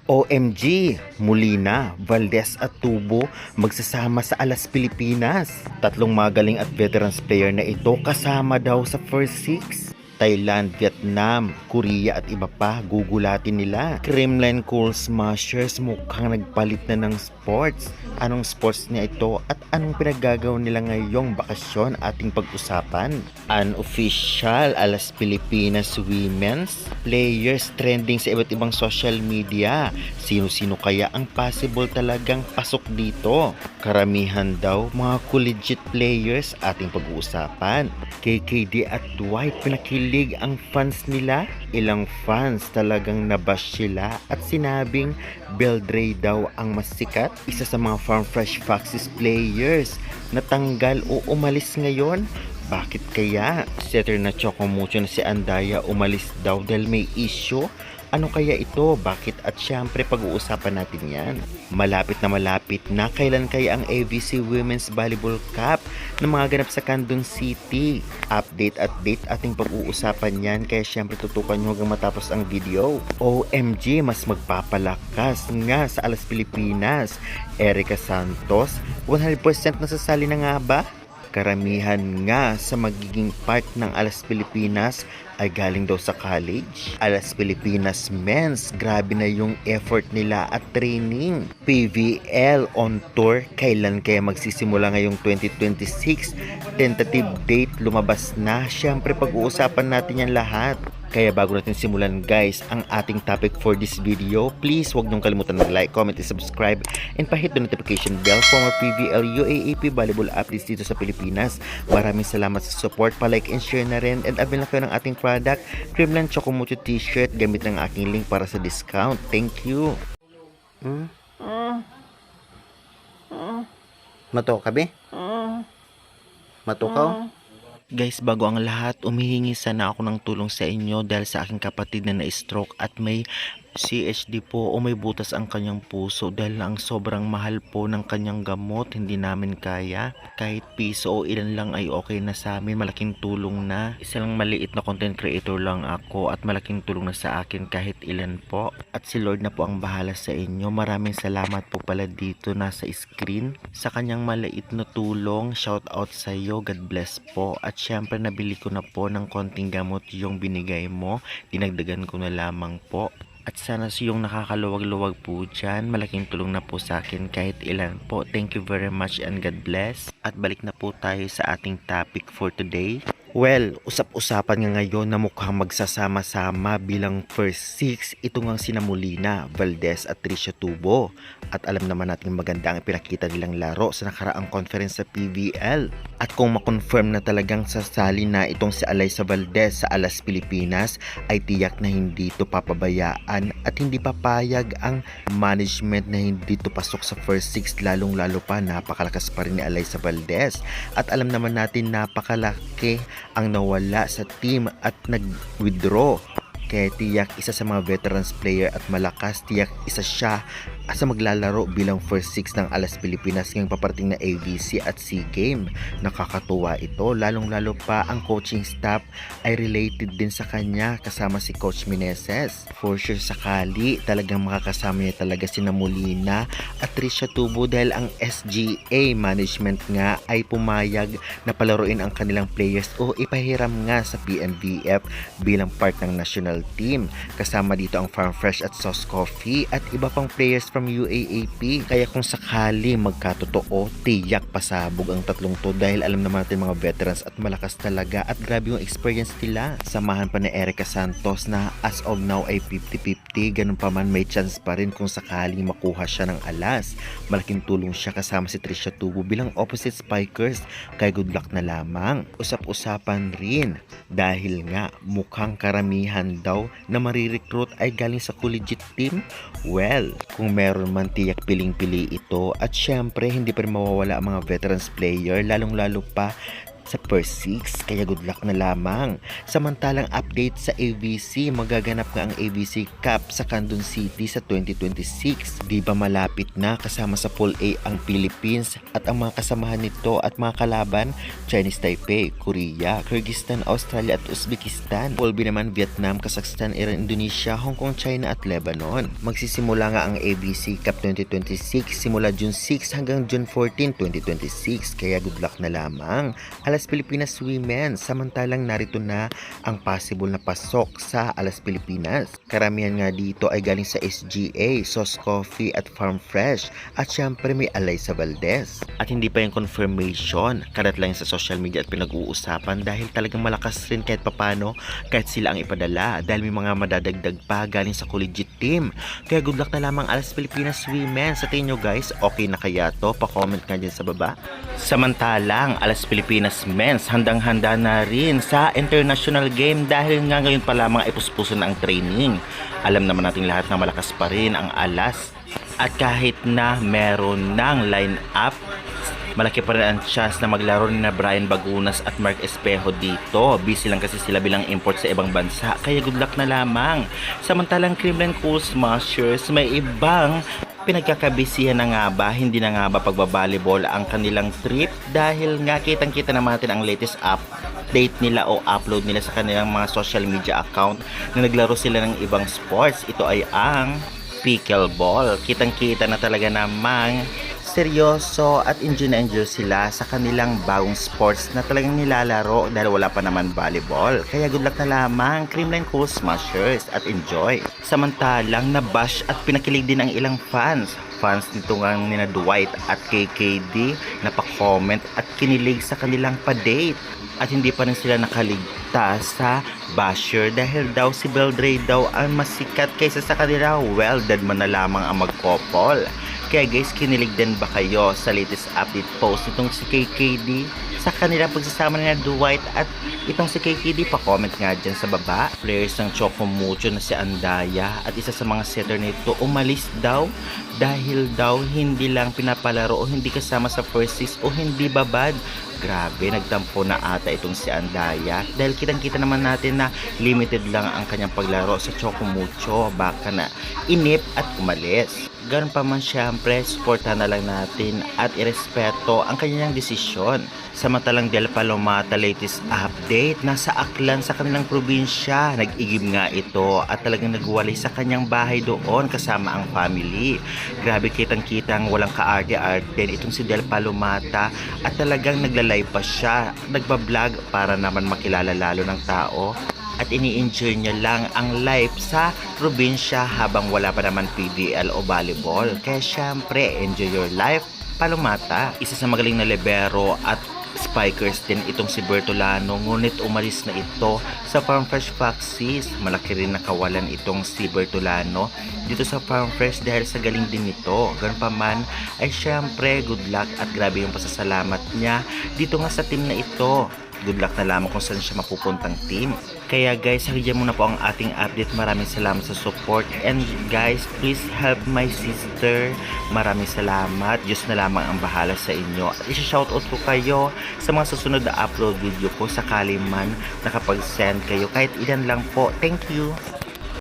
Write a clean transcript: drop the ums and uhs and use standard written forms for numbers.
OMG, Molina, Valdez at Tubo magsasama sa Alas Pilipinas. Tatlong magaling at veterans player na ito kasama daw sa first six. Thailand, Vietnam, Korea at iba pa, gugulatin nila. Kremlin Cool Smashers mukhang nagpalit na ng sports. Anong sports niya ito at anong pinaggagawa nila ngayong bakasyon ating pag-usapan? Unofficial Alas Pilipinas Women's players trending sa iba't ibang social media. Sino-sino kaya ang possible talagang pasok dito? Karamihan daw mga collegiate players ating pag-uusapan. KKD at Dwight pinakilig ang fans nila. Ilang fans talagang nabash sila at sinabing Beldray daw ang mas sikat. Isa sa mga Farm Fresh Foxes players natanggal o umalis ngayon. Bakit kaya? Setter na Chocomucho na si Andaya umalis daw dahil may issue. Ano kaya ito? Bakit? At syempre pag-uusapan natin yan. Malapit na kailan kaya ang AVC Women's Volleyball Cup na mga ganap sa Candon City. Update ating pag-uusapan yan, kaya syempre tutukan nyo hanggang matapos ang video. OMG, mas magpapalakas nga sa Alas Pilipinas. Erica Santos 100% nasasali na nga ba? Karamihan nga sa magiging part ng Alas Pilipinas ay galing daw sa college. Alas Pilipinas Men's, grabe na yung effort nila at training. PVL on tour, kailan kaya magsisimula ngayong 2026? Tentative date lumabas na. Syempre pag-uusapan natin yan lahat. Kaya bago natin simulan guys ang ating topic for this video, please huwag niyong kalimutan mag-like, comment, and subscribe, and pa-hit the notification bell for more PVL UAAP volleyball updates dito sa Pilipinas. Maraming salamat sa support, pa-like and share na rin, and avail na kayo ng ating product, Kremlin Chocomucho t-shirt, gamit ng aking link para sa discount. Thank you. Matukaw be? Matukaw? Guys, bago ang lahat, umihingi sana ako ng tulong sa inyo dahil sa aking kapatid na na-stroke at may CHD po o may butas ang kanyang puso dahil ang sobrang mahal po ng kanyang gamot, hindi namin kaya. Kahit piso o ilan lang ay okay na sa amin, malaking tulong na. Isa lang maliit na content creator lang ako at malaking tulong na sa akin kahit ilan po. At si Lord na po ang bahala sa inyo. Maraming salamat po pala dito nasa screen sa kanyang maliit na tulong. Shout out sa iyo, God bless po. At syempre nabili ko na po ng konting gamot yung binigay mo, dinagdagan ko na lamang po. At sana yung nakakaluwag-luwag po dyan, malaking tulong na po sa akin kahit ilan po. Thank you very much and God bless. At balik na po tayo sa ating topic for today. Well, usap-usapan nga ngayon na mukhang magsasama-sama bilang first six ito ngang sina Molina, Valdez at Tricia Tubo. At alam naman natin maganda ang pinakita nilang laro sa nakaraang conference sa PVL. At kung makonfirm na talagang sasali na itong si Alyssa Valdez sa Alas Pilipinas, ay tiyak na hindi ito papabayaan at hindi papayag ang management na hindi ito pasok sa first six, lalong-lalo pa napakalakas pa rin ni Alyssa Valdez. At alam naman natin napakalaki ang nawala sa team at nag-withdraw. Kaya tiyak isa sa mga veterans player at malakas, tiyak isa siya sa maglalaro bilang first six ng Alas Pilipinas ngayong paparating na AVC at SEA Game. Nakakatuwa ito, lalong-lalo pa ang coaching staff ay related din sa kanya kasama si Coach Meneses. For sure sakali talagang makakasama niya talaga sina Molina at Tricia Tubo dahil ang SGA management nga ay pumayag na palaruin ang kanilang players o ipahiram nga sa PNVF bilang part ng national team. Kasama dito ang Farm Fresh at Sauce Coffee at iba pang players from UAAP. Kaya kung sakali magkatotoo, tiyak pasabog ang tatlong to dahil alam naman natin mga veterans at malakas talaga at grabe yung experience nila. Samahan pa ni Erica Santos na as of now ay 50-50, ganun pa man may chance pa rin kung sakali makuha siya ng Alas. Malaking tulong siya kasama si Tricia Tubo bilang opposite spikers, kaya good luck na lamang. Usap-usapan rin dahil nga mukhang karamihan daw na marirecruit ay galing sa collegiate team. Well, kung meron man tiyak piling-pili ito at syempre hindi pa rin mawawala ang mga veterans player, lalong-lalo pa sa first 6, kaya good luck na lamang. Samantalang update sa AVC, magaganap nga ang AVC Cup sa Kandun City sa 2026. Di ba malapit na, kasama sa Pool A ang Philippines at ang mga kasamahan nito at mga kalaban, Chinese Taipei, Korea, Kyrgyzstan, Australia at Uzbekistan. Pool B naman Vietnam, Kazakhstan, Iran, Indonesia, Hong Kong, China at Lebanon. Magsisimula nga ang AVC Cup 2026 simula June 6 hanggang June 14, 2026. Kaya good luck na lamang. Alas Pilipinas Women, samantalang narito na ang possible na pasok sa Alas Pilipinas. Karamihan nga dito ay galing sa SGA, Sauce Coffee at Farm Fresh at syempre may alay sa Valdez. At hindi pa yung confirmation, karat lang sa social media at pinag-uusapan dahil talagang malakas rin kahit papano kahit sila ang ipadala dahil may mga madadagdag pa galing sa collegiate team. Kaya good luck na lamang Alas Pilipinas Women. Sa tingin nyo guys, okay na kaya to? Pa-comment nga dyan sa baba. Samantalang Alas Pilipinas Men's handang-handa na rin sa international game dahil nga ngayon pa lamang ay puspuso na ang training. Alam naman natin lahat na malakas pa rin ang Alas at kahit na meron ng line-up, malaki pa rin ang chance na maglaro ni na Brian Bagunas at Mark Espejo dito. Busy lang kasi sila bilang import sa ibang bansa, kaya good luck na lamang. Samantalang Kremlin Cool Smashers may ibang pinagkakabisihan na nga ba, hindi na nga ba pagbabalibol ang kanilang trip dahil nga kitang-kita naman natin ang latest update nila o upload nila sa kanilang mga social media account na naglaro sila ng ibang sports. Ito ay ang pickleball. Kitang-kita na talaga namang seryoso at enjoy sila sa kanilang bagong sports na talagang nilalaro dahil wala pa naman volleyball. Kaya good luck na lamang Kremlin Cool Smashers at enjoy. Samantalang nabash at pinakilig din ang ilang fans nito nga nina Dwight at KKD na pa-comment at kinilig sa kanilang pa-date. At hindi pa rin sila nakaligtas sa basher dahil daw si Beldray daw ang masikat kaysa sa kanila. Well, dead man na lamang ang magkopol. Kaya guys, kinilig din ba kayo sa latest update post nitong si KKD sa kanilang pagsasama na Dwight at itong si KKD? Pa-comment nga dyan sa baba. Players ng Choco Mucho na si Andaya at isa sa mga setter nito umalis daw dahil daw hindi lang pinapalaro o hindi kasama sa first 6 o hindi babad. Grabe, nagtampo na ata itong si Andaya dahil kitang-kita naman natin na limited lang ang kanyang paglaro sa Choco Mucho. Baka na inip at umalis. Ganun pa man, syempre, supportahan na lang natin at irespeto ang kanyang desisyon. Samantalang Del Palomata latest update, nasa Aklan sa kanilang probinsya. Nag-igib nga ito at talagang nagwalay sa kanyang bahay doon kasama ang family. Grabe, kitang-kitang walang kaarte-arte itong si Del Palomata at talagang nagla-live pa siya. Nagbablog para naman makilala lalo ng tao. At ini-enjoy niya lang ang life sa probinsya habang wala pa naman PDL o volleyball. Kaya syempre, enjoy your life, Palomata. Isa sa magaling na libero at spikers din itong si Bertolano, ngunit umalis na ito sa Farm Fresh Foxes. Malaki rin nakawalan itong si Bertolano dito sa Farm Fresh dahil sa galing din nito. Ganun pa man ay syempre good luck at grabe yung pasasalamat niya dito nga sa team na ito. Good luck na lamang kung saan siya mapupuntang team. Kaya guys, hanggang muna po ang ating update. Maraming salamat sa support. And guys, please help my sister. Maraming salamat. Diyos na lamang ang bahala sa inyo. At isa-shoutout ko kayo sa mga susunod na upload video ko sakali man nakapag-send kayo. Kahit ilan lang po. Thank you.